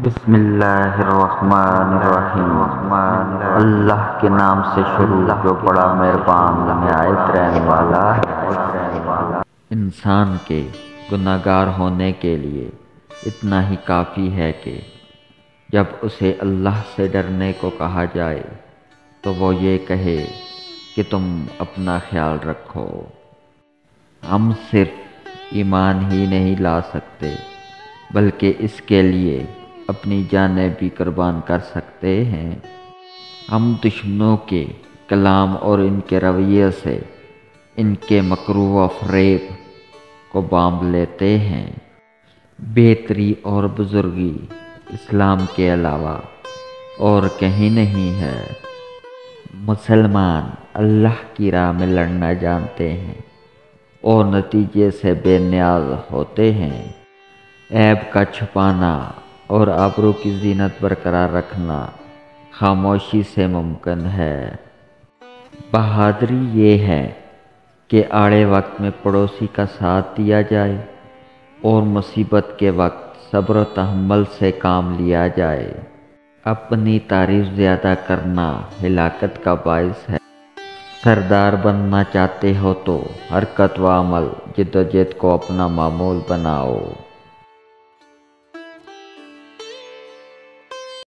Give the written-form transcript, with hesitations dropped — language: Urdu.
بسم اللہ الرحمن الرحیم۔ اللہ کے نام سے شروع جو بڑا مہربان نہایت رحم والا ہے۔ انسان کے گناہگار ہونے کے لیے اتنا ہی کافی ہے کہ جب اسے اللہ سے ڈرنے کو کہا جائے تو وہ یہ کہے کہ تم اپنا خیال رکھو۔ ہم صرف ایمان ہی نہیں لا سکتے بلکہ اس کے لیے اپنی جانیں بھی قربان کر سکتے ہیں۔ ہم دشمنوں کے کلام اور ان کے رویے سے ان کے مکرو و فریب کو بانب لیتے ہیں۔ بہتری اور بزرگی اسلام کے علاوہ اور کہیں نہیں ہے۔ مسلمان اللہ کی راہ میں لڑنا جانتے ہیں اور نتیجے سے بے نیاز ہوتے ہیں۔ عیب کا چھپانا اور آبرو کی زینت برقرار رکھنا خاموشی سے ممکن ہے۔ بہادری یہ ہے کہ آڑے وقت میں پڑوسی کا ساتھ دیا جائے اور مصیبت کے وقت صبر و تحمل سے کام لیا جائے۔ اپنی تعریف زیادہ کرنا ہلاکت کا باعث ہے۔ سردار بننا چاہتے ہو تو حرکت و عمل جد و جہد کو اپنا معمول بناؤ۔